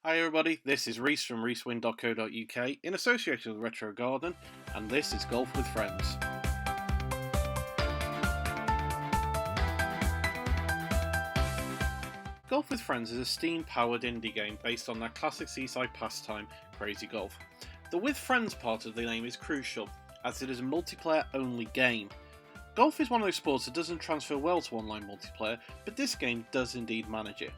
Hi everybody, this is Rhys from rhyswynne.co.uk in association with Retro Garden, and this is Golf with Friends. Golf with Friends is a steam-powered indie game based on that classic seaside pastime, Crazy Golf. The with friends part of the name is crucial, as it is a multiplayer-only game. Golf is one of those sports that doesn't transfer well to online multiplayer, but this game does indeed manage it.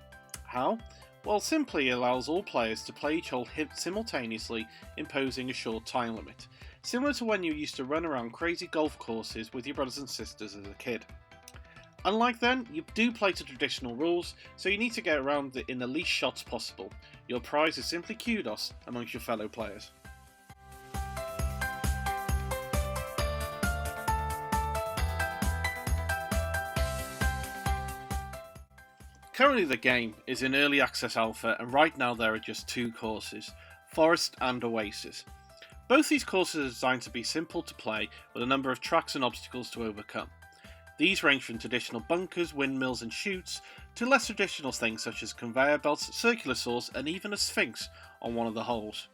How? Well, simply allows all players to play each hole simultaneously, imposing a short time limit, similar to when you used to run around crazy golf courses with your brothers and sisters as a kid. Unlike then, you do play to traditional rules, so you need to get around it in the least shots possible. Your prize is simply kudos amongst your fellow players. Currently the game is in early access alpha, and right now there are just two courses, Forest and Oasis. Both these courses are designed to be simple to play with a number of tracks and obstacles to overcome. These range from traditional bunkers, windmills and chutes to less traditional things such as conveyor belts, circular saws and even a sphinx on one of the holes.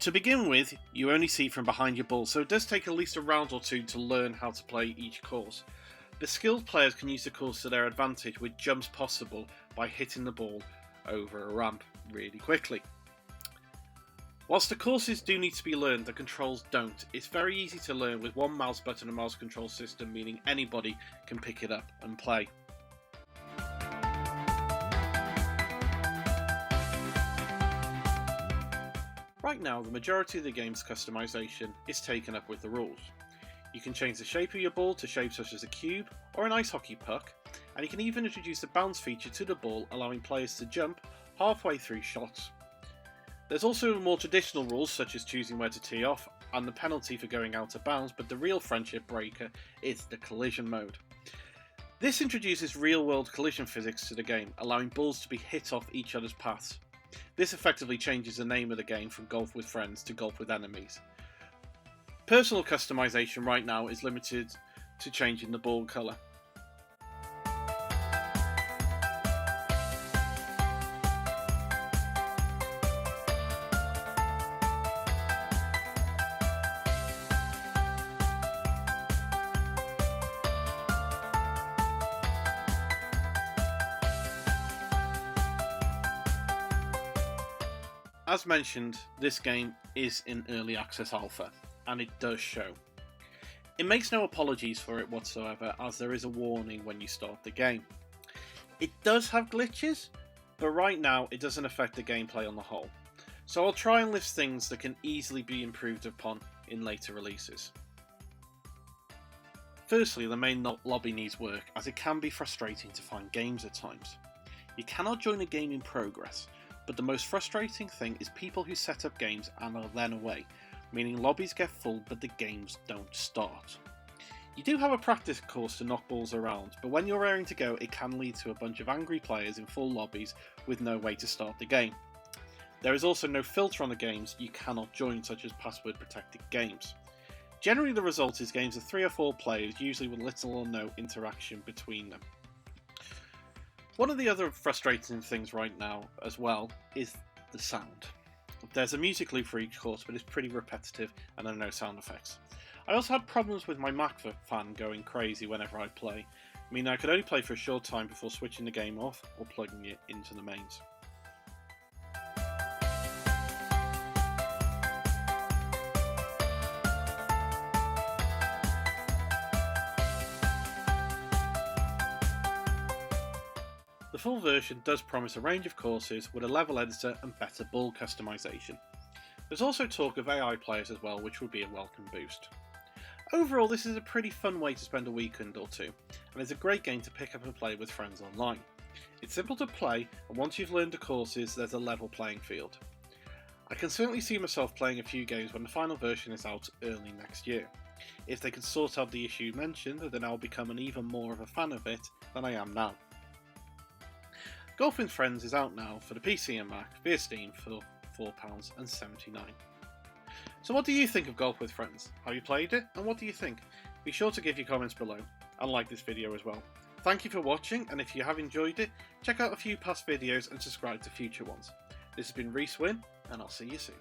To begin with, you only see from behind your ball, so it does take at least a round or two to learn how to play each course. But skilled players can use the course to their advantage with jumps possible by hitting the ball over a ramp really quickly. Whilst the courses do need to be learned, the controls don't. It's very easy to learn with one mouse button and mouse control system, meaning anybody can pick it up and play. Right now, the majority of the game's customization is taken up with the rules. You can change the shape of your ball to shapes such as a cube or an ice hockey puck, and you can even introduce the bounce feature to the ball, allowing players to jump halfway through shots. There's also more traditional rules such as choosing where to tee off and the penalty for going out of bounds, but the real friendship breaker is the collision mode. This introduces real-world collision physics to the game, allowing balls to be hit off each other's paths. This effectively changes the name of the game from Golf with Friends to Golf with Enemies. Personal customization right now is limited to changing the ball colour. As mentioned, this game is in early access alpha, and it does show. It makes no apologies for it whatsoever, as there is a warning when you start the game. It does have glitches, but right now it doesn't affect the gameplay on the whole, so I'll try and list things that can easily be improved upon in later releases. Firstly, the main lobby needs work, as it can be frustrating to find games at times. You cannot join a game in progress, but the most frustrating thing is people who set up games and are then away, meaning lobbies get full but the games don't start. You do have a practice course to knock balls around, but when you're raring to go it can lead to a bunch of angry players in full lobbies with no way to start the game. There is also no filter on the games you cannot join, such as password protected games. Generally the result is games of 3 or 4 players, usually with little or no interaction between them. One of the other frustrating things right now as well is the sound. There's a music loop for each course, but it's pretty repetitive and there are no sound effects. I also had problems with my Mac fan going crazy whenever I play, meaning I could only play for a short time before switching the game off or plugging it into the mains. The full version does promise a range of courses with a level editor and better ball customization. There's also talk of AI players as well, which would be a welcome boost. Overall, this is a pretty fun way to spend a weekend or two, and it's a great game to pick up and play with friends online. It's simple to play, and once you've learned the courses, there's a level playing field. I can certainly see myself playing a few games when the final version is out early next year. If they can sort out the issue mentioned, then I'll become an even more of a fan of it than I am now. Golf with Friends is out now for the PC and Mac via Steam for £4.79. So what do you think of Golf with Friends? Have you played it, and what do you think? Be sure to give your comments below, and like this video as well. Thank you for watching, and if you have enjoyed it, check out a few past videos and subscribe to future ones. This has been Rhys, Wynne, and I'll see you soon.